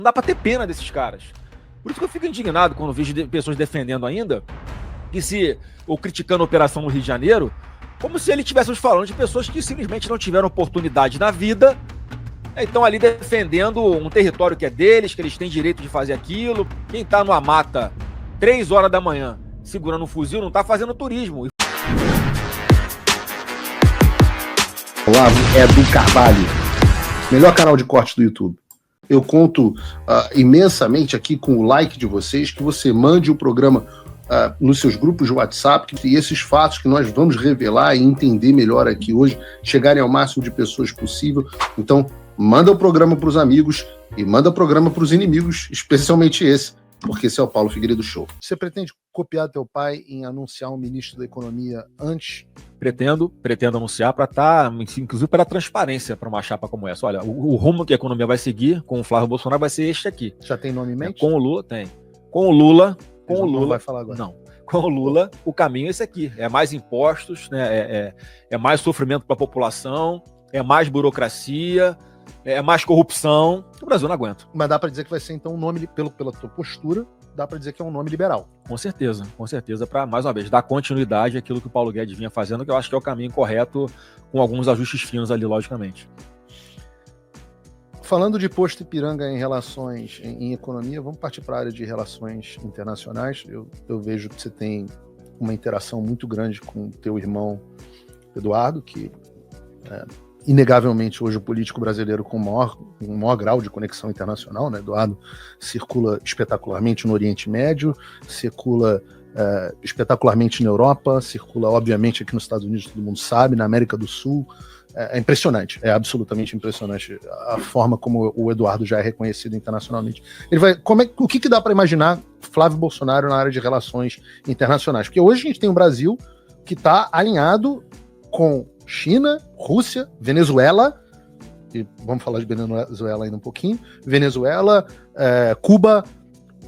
Não dá pra ter pena desses caras. Por isso que eu fico indignado quando vejo pessoas defendendo ainda, ou criticando a operação no Rio de Janeiro, como se ele estivéssemos falando de pessoas que simplesmente não tiveram oportunidade na vida, estão ali defendendo um território que é deles, que eles têm direito de fazer aquilo. Quem tá numa mata 3 horas da manhã segurando um fuzil não tá fazendo turismo. Olavo é do Carvalho, melhor canal de corte do YouTube. Eu conto imensamente aqui com o like de vocês, que você mande o programa nos seus grupos de WhatsApp, e esses fatos que nós vamos revelar e entender melhor aqui hoje, chegarem ao máximo de pessoas possível. Então, manda o programa para os amigos e manda o programa para os inimigos, especialmente esse, porque esse é o Paulo Figueiredo Show. Você pretende copiar teu pai em anunciar um ministro da Economia antes? Pretendo anunciar para estar, inclusive para transparência para uma chapa como essa. Olha, o rumo que a economia vai seguir com o Flávio Bolsonaro vai ser este aqui. Já tem nome em mente? Com o Lula, tem. Com o Lula, não vai falar agora. Não. Com o Lula, o caminho é esse aqui. É mais impostos, né? É mais sofrimento para a população, é mais burocracia, é mais corrupção. O Brasil não aguenta. Mas dá para dizer que vai ser, então, um nome, pela tua postura, dá para dizer que é um nome liberal. Com certeza, para, mais uma vez, dar continuidade àquilo que o Paulo Guedes vinha fazendo, que eu acho que é o caminho correto, com alguns ajustes finos ali, logicamente. Falando de posto Ipiranga em relações em economia, vamos partir para a área de relações internacionais. Eu vejo que você tem uma interação muito grande com o teu irmão Eduardo, que inegavelmente hoje o político brasileiro com o maior grau de conexão internacional, né? Eduardo circula espetacularmente no Oriente Médio, circula espetacularmente na Europa, circula obviamente aqui nos Estados Unidos, todo mundo sabe, na América do Sul. É impressionante, é absolutamente impressionante a forma como o Eduardo já é reconhecido internacionalmente. O que dá para imaginar Flávio Bolsonaro na área de relações internacionais? Porque hoje a gente tem um Brasil que está alinhado com China, Rússia, Venezuela, e vamos falar de Venezuela ainda um pouquinho, Venezuela, Cuba,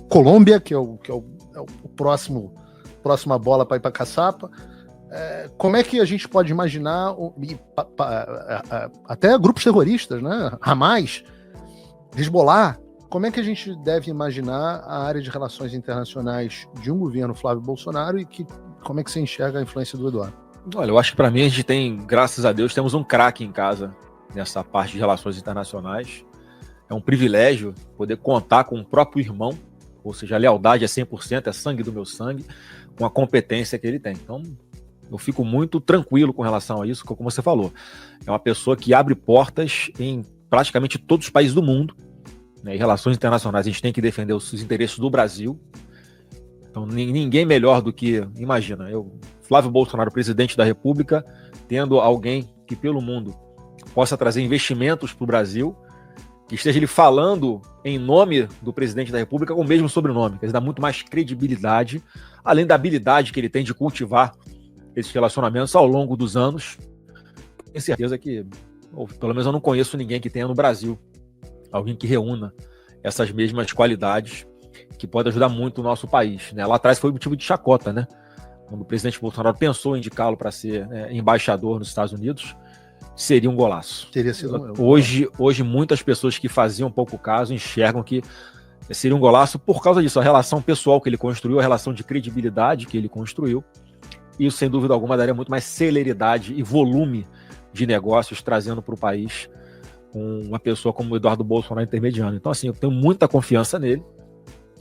Colômbia, que é o próxima bola para ir para caçapa. Como é que a gente pode imaginar até grupos terroristas, né? Hamas, Hezbollah, como é que a gente deve imaginar a área de relações internacionais de um governo Flávio Bolsonaro e como é que você enxerga a influência do Eduardo? Olha, eu acho que para mim a gente tem, graças a Deus, temos um craque em casa nessa parte de relações internacionais. É um privilégio poder contar com o próprio irmão, ou seja, a lealdade é 100%, é sangue do meu sangue, com a competência que ele tem. Então, eu fico muito tranquilo com relação a isso, como você falou. É uma pessoa que abre portas em praticamente todos os países do mundo, né? Em relações internacionais, a gente tem que defender os interesses do Brasil. Então, ninguém melhor do que, imagina, Flávio Bolsonaro, presidente da República, tendo alguém que pelo mundo possa trazer investimentos para o Brasil, que esteja ele falando em nome do presidente da República com o mesmo sobrenome, quer dizer, dá muito mais credibilidade, além da habilidade que ele tem de cultivar esses relacionamentos ao longo dos anos. Tenho certeza que, ou pelo menos eu não conheço ninguém que tenha no Brasil alguém que reúna essas mesmas qualidades, que pode ajudar muito o nosso país, né? Lá atrás foi motivo de chacota, né? Quando o presidente Bolsonaro pensou em indicá-lo para ser embaixador nos Estados Unidos, seria um golaço. Teria sido hoje muitas pessoas que faziam pouco caso enxergam que seria um golaço por causa disso, a relação pessoal que ele construiu, a relação de credibilidade que ele construiu. Isso, sem dúvida alguma, daria muito mais celeridade e volume de negócios, trazendo para o país uma pessoa como o Eduardo Bolsonaro intermediando. Então, assim, eu tenho muita confiança nele,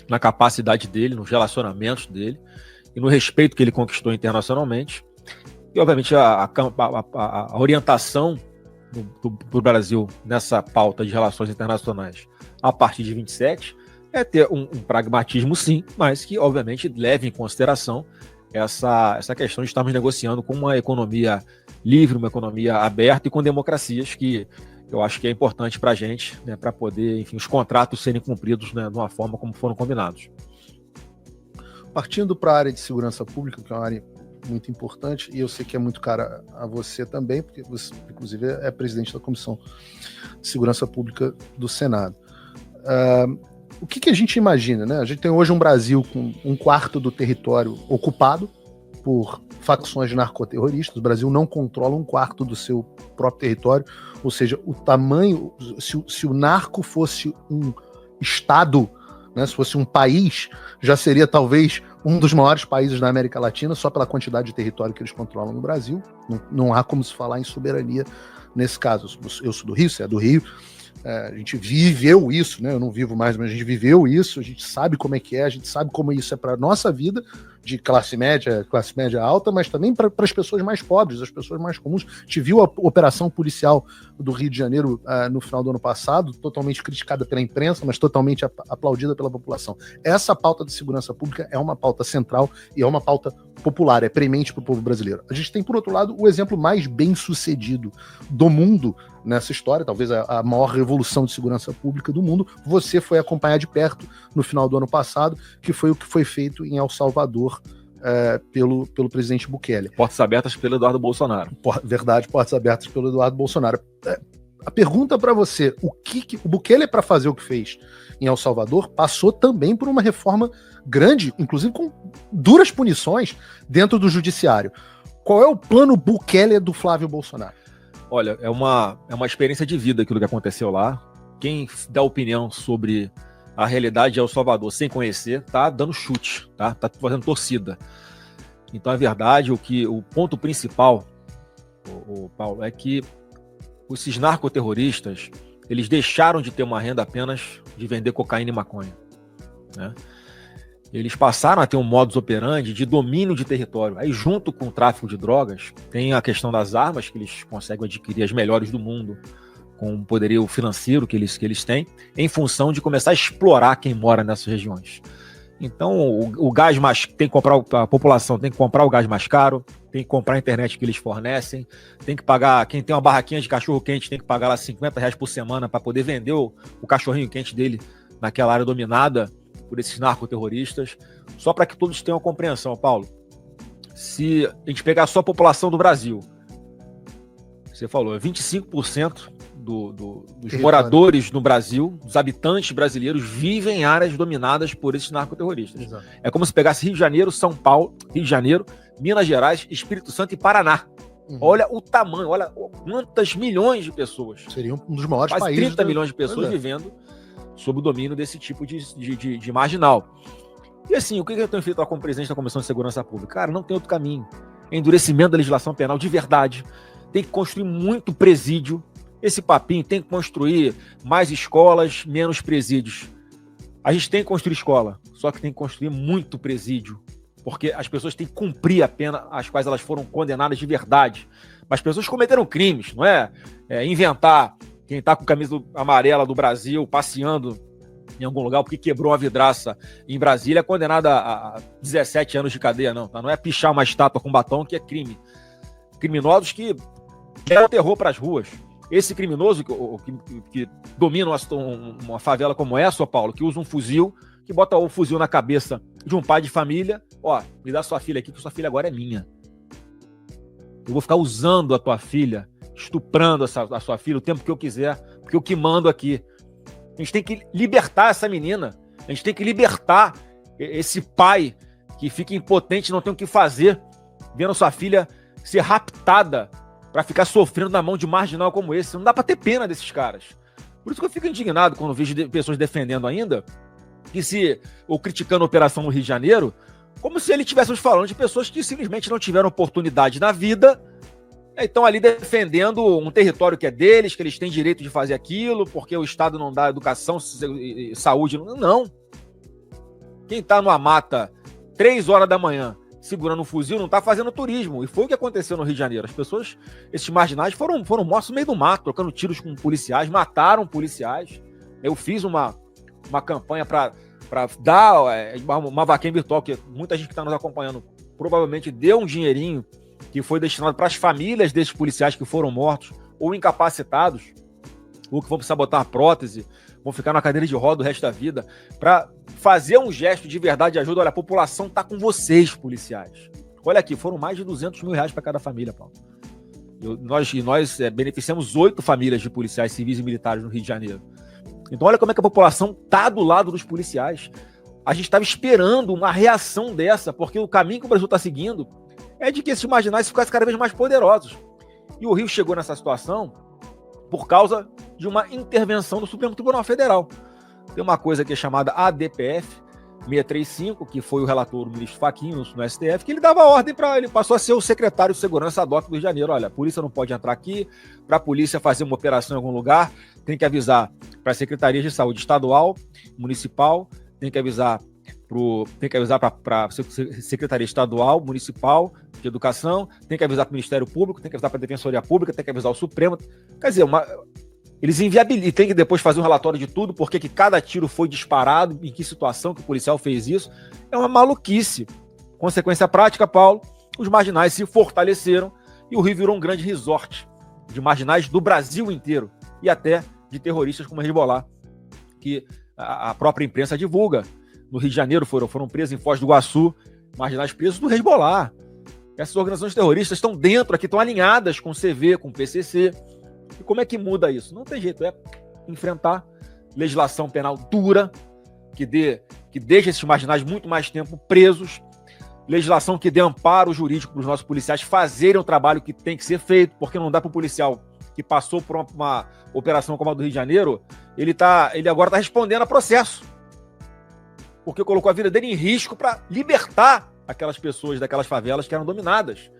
na capacidade dele, nos relacionamentos dele e no respeito que ele conquistou internacionalmente. E, obviamente, a orientação do Brasil nessa pauta de relações internacionais a partir de 27 é ter um pragmatismo, sim, mas que, obviamente, leve em consideração essa questão de estarmos negociando com uma economia livre, uma economia aberta e com democracias, que eu acho que é importante para a gente, né, para poder, enfim, os contratos serem cumpridos, né, de uma forma como foram combinados. Partindo para a área de segurança pública, que é uma área muito importante, e eu sei que é muito cara a você também, porque você, inclusive, é presidente da Comissão de Segurança Pública do Senado. O que a gente imagina, né? A gente tem hoje um Brasil com 1/4 do território ocupado por facções narcoterroristas. O Brasil não controla 1/4 do seu próprio território, ou seja, o tamanho, se o narco fosse um estado, né, se fosse um país, já seria talvez um dos maiores países da América Latina, só pela quantidade de território que eles controlam no Brasil. Não há como se falar em soberania nesse caso. Eu sou do Rio, você é do Rio. A gente viveu isso, né? Eu não vivo mais, mas a gente viveu isso, a gente sabe como é que é, a gente sabe como isso é para nossa vida, de classe média alta, mas também para as pessoas mais pobres, as pessoas mais comuns. A gente viu a operação policial do Rio de Janeiro no final do ano passado, totalmente criticada pela imprensa, mas totalmente aplaudida pela população. Essa pauta de segurança pública é uma pauta central e é uma pauta popular, é premente para o povo brasileiro. A gente tem, por outro lado, o exemplo mais bem sucedido do mundo nessa história, talvez a maior revolução de segurança pública do mundo. Você foi acompanhar de perto no final do ano passado, que foi o que foi feito em El Salvador pelo presidente Bukele. Portas abertas pelo Eduardo Bolsonaro. Verdade, portas abertas pelo Eduardo Bolsonaro. A pergunta para você, o Bukele, para fazer o que fez em El Salvador, passou também por uma reforma grande, inclusive com duras punições dentro do judiciário. Qual é o plano Bukele do Flávio Bolsonaro? Olha, é uma experiência de vida aquilo que aconteceu lá. Quem dá opinião sobre a realidade de El Salvador sem conhecer, tá dando chute, tá fazendo torcida. Então, a verdade, o ponto principal, Paulo, é que esses narcoterroristas, eles deixaram de ter uma renda apenas de vender cocaína e maconha, né? Eles passaram a ter um modus operandi de domínio de território. Aí, junto com o tráfico de drogas, tem a questão das armas, que eles conseguem adquirir as melhores do mundo, com o poderio financeiro que eles têm, em função de começar a explorar quem mora nessas regiões. Então, o gás mais... a população tem que comprar o gás mais caro, tem que comprar a internet que eles fornecem, tem que pagar... Quem tem uma barraquinha de cachorro-quente tem que pagar lá R$50 por semana para poder vender o cachorrinho quente dele naquela área dominada por esses narcoterroristas. Só para que todos tenham compreensão, Paulo. Se a gente pegar só a população do Brasil, você falou, 25% dos moradores no Brasil, dos habitantes brasileiros, vivem em áreas dominadas por esses narcoterroristas. Exato. É como se pegasse Rio de Janeiro, São Paulo, Rio de Janeiro, Minas Gerais, Espírito Santo e Paraná. Uhum. Olha o tamanho, olha quantas milhões de pessoas. Seria um dos maiores quase países. 30 milhões de pessoas vivendo sob o domínio desse tipo de marginal. E assim, o que eu tenho feito como presidente da Comissão de Segurança Pública? Cara, não tem outro caminho. Endurecimento da legislação penal de verdade. Tem que construir muito presídio. Esse papinho tem que construir mais escolas, menos presídios. A gente tem que construir escola, só que tem que construir muito presídio, porque as pessoas têm que cumprir a pena às quais elas foram condenadas de verdade. Mas as pessoas cometeram crimes, não é inventar quem está com camisa amarela do Brasil passeando em algum lugar porque quebrou uma vidraça em Brasília é condenada a 17 anos de cadeia, não. Tá? Não é pichar uma estátua com batom que é crime. Criminosos que geram terror para as ruas. Esse criminoso que domina uma favela como essa, Paulo, que usa um fuzil, que bota o fuzil na cabeça de um pai de família, me dá sua filha aqui, que sua filha agora é minha. Eu vou ficar usando a tua filha, estuprando a sua filha o tempo que eu quiser, porque eu que mando aqui. A gente tem que libertar essa menina, a gente tem que libertar esse pai que fica impotente e não tem o que fazer, vendo sua filha ser raptada para ficar sofrendo na mão de marginal como esse. Não dá para ter pena desses caras. Por isso que eu fico indignado quando vejo pessoas defendendo ainda, ou criticando a operação no Rio de Janeiro, como se ele estivéssemos falando de pessoas que simplesmente não tiveram oportunidade na vida, e estão ali defendendo um território que é deles, que eles têm direito de fazer aquilo, porque o Estado não dá educação e saúde. Não. Quem está numa mata 3 horas da manhã, segurando um fuzil, não está fazendo turismo. E foi o que aconteceu no Rio de Janeiro. As pessoas, esses marginais, foram mortos no meio do mato, trocando tiros com policiais, mataram policiais. Eu fiz uma campanha para dar uma vaquinha virtual, que muita gente que está nos acompanhando provavelmente deu um dinheirinho que foi destinado para as famílias desses policiais que foram mortos ou incapacitados, ou que vão precisar botar uma prótese, vão ficar na cadeira de roda o resto da vida, para fazer um gesto de verdade de ajuda. Olha, a população está com vocês, policiais. Olha aqui, foram mais de R$200 mil para cada família, Paulo. Nós beneficiamos 8 famílias de policiais civis e militares no Rio de Janeiro. Então olha como é que a população está do lado dos policiais. A gente estava esperando uma reação dessa, porque o caminho que o Brasil está seguindo é de que esses marginais ficassem cada vez mais poderosos. E o Rio chegou nessa situação por causa de uma intervenção do Supremo Tribunal Federal. Tem uma coisa que é chamada ADPF 635, que foi o relator do ministro Fachin no STF, que ele dava ordem para ele, passou a ser o secretário de segurança ad hoc do Rio de Janeiro. Olha, a polícia não pode entrar aqui, para a polícia fazer uma operação em algum lugar, tem que avisar para a Secretaria de Saúde estadual, municipal, tem que avisar para a Secretaria Estadual, Municipal de Educação, tem que avisar para o Ministério Público, tem que avisar para a Defensoria Pública, tem que avisar o Supremo. Quer dizer, eles inviabilizam, e tem que depois fazer um relatório de tudo, porque que cada tiro foi disparado, em que situação que o policial fez isso. É uma maluquice. Consequência prática, Paulo, os marginais se fortaleceram e o Rio virou um grande resort de marginais do Brasil inteiro e até de terroristas como Hezbollah, que a própria imprensa divulga. No Rio de Janeiro foram presos em Foz do Iguaçu, marginais presos do Hezbollah. Essas organizações terroristas estão dentro aqui, estão alinhadas com o CV, com o PCC. E como é que muda isso? Não tem jeito, é enfrentar legislação penal dura, que deixe esses marginais muito mais tempo presos, legislação que dê amparo jurídico para os nossos policiais fazerem o trabalho que tem que ser feito, porque não dá para o policial que passou por uma operação como a do Rio de Janeiro, ele agora está respondendo a processo, porque colocou a vida dele em risco para libertar aquelas pessoas daquelas favelas que eram dominadas.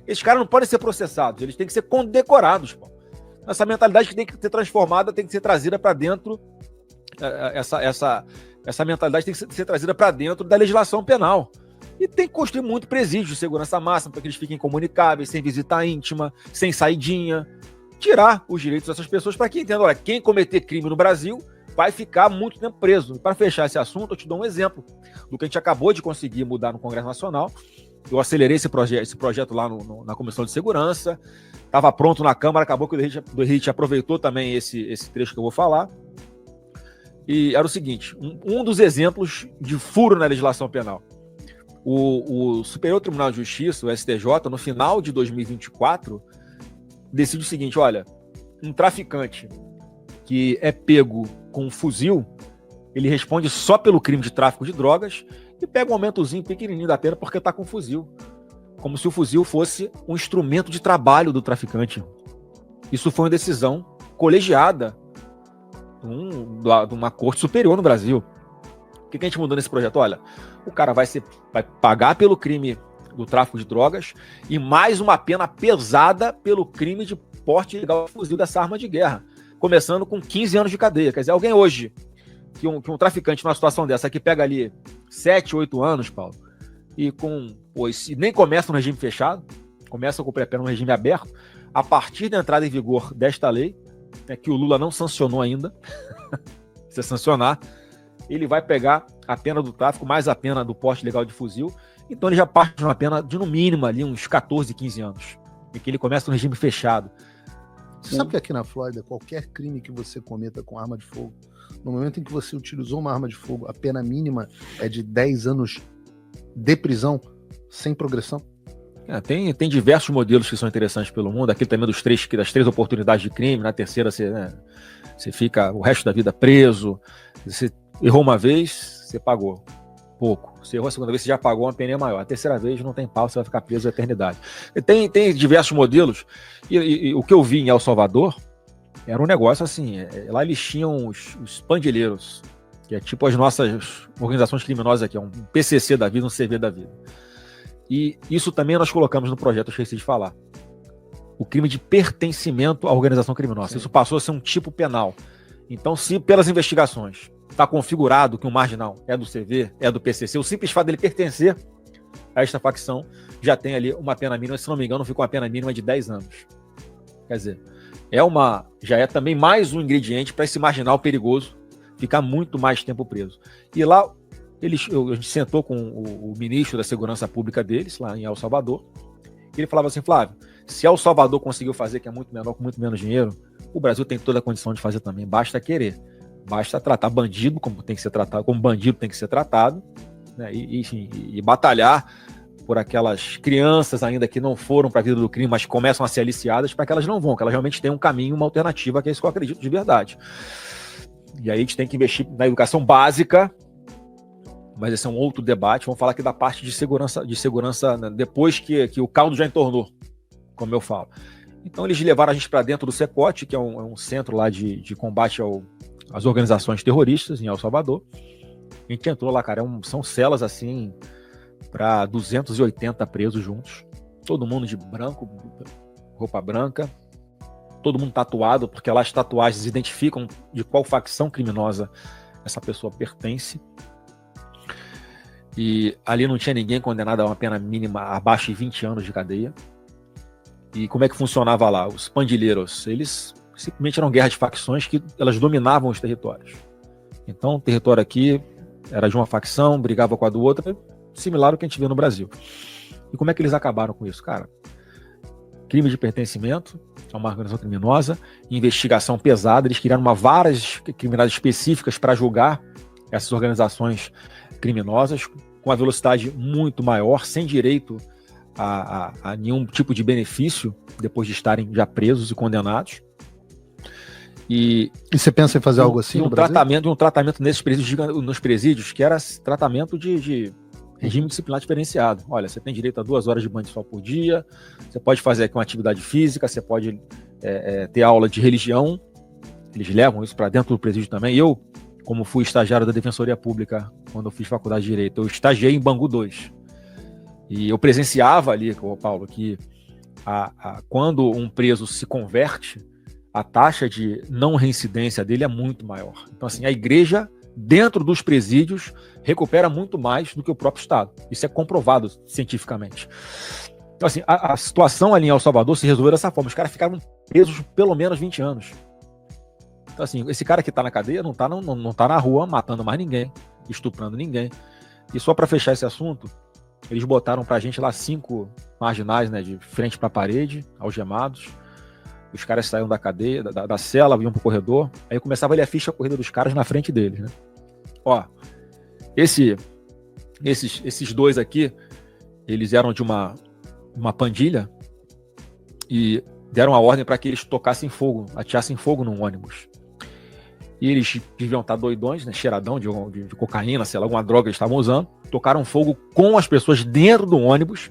Esses caras não podem ser processados, eles têm que ser condecorados, pô. Essa mentalidade que tem que ser transformada, tem que ser trazida para dentro, essa mentalidade tem que ser trazida para dentro da legislação penal. E tem que construir muito presídio de segurança máxima para que eles fiquem comunicáveis, sem visita íntima, sem saidinha. Tirar os direitos dessas pessoas para que entendam, olha, quem cometer crime no Brasil vai ficar muito tempo preso. E para fechar esse assunto, eu te dou um exemplo do que a gente acabou de conseguir mudar no Congresso Nacional. Eu acelerei esse projeto lá na Comissão de Segurança, estava pronto na Câmara, acabou que o Henrique aproveitou também esse trecho que eu vou falar. E era o seguinte, um dos exemplos de furo na legislação penal. O Superior Tribunal de Justiça, o STJ, no final de 2024, decide o seguinte, olha, um traficante que é pego com um fuzil, ele responde só pelo crime de tráfico de drogas e pega um aumentozinho pequenininho da pena porque está com um fuzil. Como se o fuzil fosse um instrumento de trabalho do traficante. Isso foi uma decisão colegiada de uma corte superior no Brasil. O que a gente mudou nesse projeto? Olha, o cara vai pagar pelo crime do tráfico de drogas e mais uma pena pesada pelo crime de porte ilegal de fuzil dessa arma de guerra, começando com 15 anos de cadeia. Quer dizer, alguém hoje, que um traficante numa situação dessa, que pega ali 7, 8 anos, Paulo, e nem começa no regime fechado, começa com o pré-pena no regime aberto, a partir da entrada em vigor desta lei, que o Lula não sancionou ainda, se sancionar, ele vai pegar a pena do tráfico mais a pena do porte ilegal de fuzil, então ele já parte de uma pena de no mínimo ali uns 14, 15 anos, e que ele começa no regime fechado. Você sabe que aqui na Flórida, qualquer crime que você cometa com arma de fogo, no momento em que você utilizou uma arma de fogo, a pena mínima é de 10 anos de prisão, sem progressão? Tem diversos modelos que são interessantes pelo mundo. Aquele também das 3 oportunidades de crime. Na terceira você fica o resto da vida preso. Você errou uma vez, você pagou pouco. Você errou a segunda vez, você já pagou uma pena maior. A terceira vez não tem pau, você vai ficar preso a eternidade. Tem diversos modelos. E o que eu vi em El Salvador era um negócio assim. Lá eles tinham os pandilheiros, que é tipo as nossas organizações criminosas aqui, é um PCC da vida, um CV da vida. E isso também nós colocamos no projeto, eu esqueci de falar. O crime de pertencimento à organização criminosa. Sim. Isso passou a ser um tipo penal. Então, se pelas investigações está configurado que um marginal é do CV, é do PCC, o simples fato dele pertencer a esta facção já tem ali uma pena mínima, se não me engano, fica uma pena mínima de 10 anos. Quer dizer, já é também mais um ingrediente para esse marginal perigoso ficar muito mais tempo preso. E lá, a gente sentou com o ministro da Segurança Pública deles, lá em El Salvador, e ele falava assim, Flávio, se El Salvador conseguiu fazer, que é muito menor, com muito menos dinheiro, o Brasil tem toda a condição de fazer também, basta querer. Basta tratar bandido como tem que ser tratado, como bandido tem que ser tratado, né, e batalhar por aquelas crianças ainda que não foram para a vida do crime, mas começam a ser aliciadas, para que elas não vão, que elas realmente tenham um caminho, uma alternativa, que é isso que eu acredito de verdade. E aí a gente tem que investir na educação básica, mas esse é um outro debate. Vamos falar aqui da parte de segurança né, depois que o caldo já entornou, como eu falo. Então eles levaram a gente para dentro do CECOT, que é um centro lá de combate as organizações terroristas em El Salvador. A gente entrou lá, cara, são celas assim para 280 presos juntos, todo mundo de branco, roupa branca, todo mundo tatuado, porque lá as tatuagens identificam de qual facção criminosa essa pessoa pertence. E ali não tinha ninguém condenado a uma pena mínima abaixo de 20 anos de cadeia. E como é que funcionava lá? Os pandilheiros, eles simplesmente eram guerras de facções que elas dominavam os territórios. Então, o território aqui era de uma facção, brigava com a do outro, similar ao que a gente vê no Brasil. E como é que eles acabaram com isso, cara? Crime de pertencimento a uma organização criminosa, investigação pesada, eles criaram várias criminais específicas para julgar essas organizações criminosas com uma velocidade muito maior, sem direito a nenhum tipo de benefício depois de estarem já presos e condenados. E você pensa em fazer algo assim no Brasil? Um tratamento nesses presídios, nos presídios, que era tratamento de regime disciplinar diferenciado. Olha, você tem direito a 2 horas de banho de sol por dia, você pode fazer aqui uma atividade física, você pode ter aula de religião, eles levam isso para dentro do presídio também. Eu, como fui estagiário da Defensoria Pública quando eu fiz faculdade de Direito, eu estagiei em Bangu 2. E eu presenciava ali, Paulo, que quando um preso se converte, a taxa de não reincidência dele é muito maior. Então, assim, a igreja, dentro dos presídios, recupera muito mais do que o próprio Estado. Isso é comprovado cientificamente. Então, assim, a situação ali em El Salvador se resolveu dessa forma. Os caras ficaram presos pelo menos 20 anos. Então, assim, esse cara que está na cadeia não tá na rua matando mais ninguém, estuprando ninguém. E só para fechar esse assunto, eles botaram pra gente lá 5 marginais, né, de frente para a parede, algemados. Os caras saíam da cadeia, da cela, iam pro corredor. Aí começava ali a ficha corrida dos caras na frente deles, né? Ó, esses 2 aqui, eles eram de uma pandilha e deram a ordem para que eles tocassem fogo, atirassem fogo num ônibus. E eles deviam estar doidões, né, cheiradão de cocaína, sei lá, alguma droga que eles estavam usando. Tocaram fogo com as pessoas dentro do ônibus.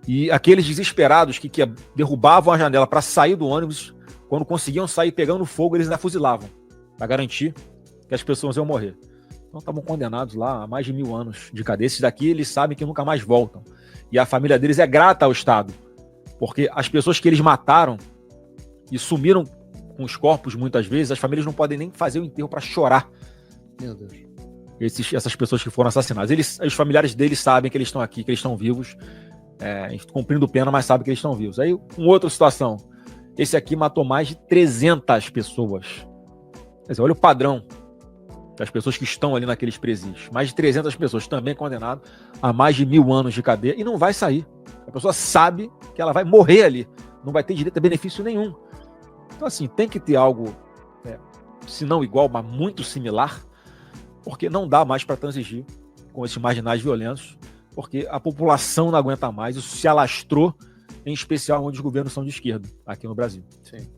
E aqueles desesperados que derrubavam a janela para sair do ônibus, quando conseguiam sair pegando fogo, eles ainda fuzilavam, para garantir que as pessoas iam morrer. Então estavam condenados lá a mais de 1000 anos de cadeia. Esses daqui, eles sabem que nunca mais voltam. E a família deles é grata ao Estado, porque as pessoas que eles mataram e sumiram com os corpos, muitas vezes, as famílias não podem nem fazer o enterro para chorar. Meu Deus. Essas pessoas que foram assassinadas. Os familiares deles sabem que eles estão aqui, que eles estão vivos, cumprindo pena, mas sabem que eles estão vivos. Aí, outra situação. Esse aqui matou mais de 300 pessoas. Quer dizer, olha o padrão das pessoas que estão ali naqueles presídios. Mais de 300 pessoas também condenadas a mais de 1000 anos de cadeia e não vai sair. A pessoa sabe que ela vai morrer ali. Não vai ter direito a benefício nenhum. Então, assim, tem que ter algo, se não igual, mas muito similar, porque não dá mais para transigir com esses marginais violentos, porque a população não aguenta mais. Isso se alastrou, em especial onde os governos são de esquerda, aqui no Brasil. Sim.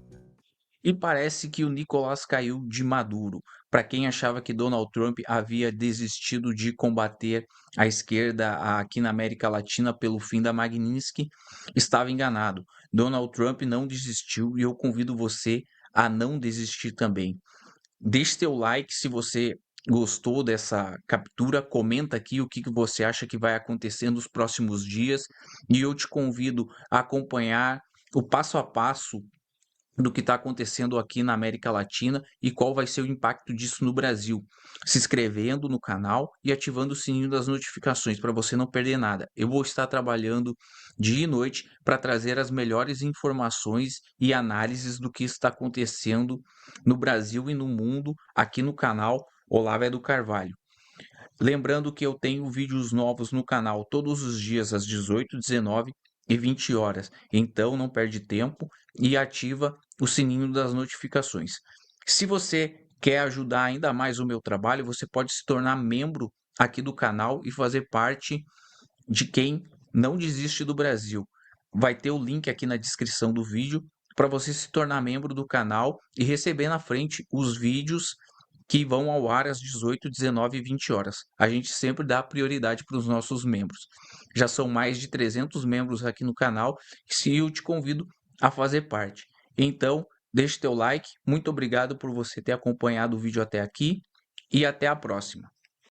E parece que o Nicolás caiu de Maduro. Para quem achava que Donald Trump havia desistido de combater a esquerda aqui na América Latina pelo fim da Magnitsky, estava enganado. Donald Trump não desistiu e eu convido você a não desistir também. Deixe seu like se você gostou dessa captura, comenta aqui o que você acha que vai acontecer nos próximos dias e eu te convido a acompanhar o passo a passo do que está acontecendo aqui na América Latina e qual vai ser o impacto disso no Brasil, se inscrevendo no canal e ativando o sininho das notificações para você não perder nada. Eu vou estar trabalhando dia e noite para trazer as melhores informações e análises do que está acontecendo no Brasil e no mundo aqui no canal Olavo é do Carvalho. Lembrando que eu tenho vídeos novos no canal todos os dias às 18, 19 e 20 horas. Então não perde tempo e ativa o sininho das notificações. Se você quer ajudar ainda mais o meu trabalho, você pode se tornar membro aqui do canal e fazer parte de quem não desiste do Brasil. Vai ter o link aqui na descrição do vídeo para você se tornar membro do canal e receber na frente os vídeos que vão ao ar às 18, 19 e 20 horas. A gente sempre dá prioridade para os nossos membros. Já são mais de 300 membros aqui no canal e eu te convido a fazer parte. Então, deixe teu like. Muito obrigado por você ter acompanhado o vídeo até aqui e até a próxima.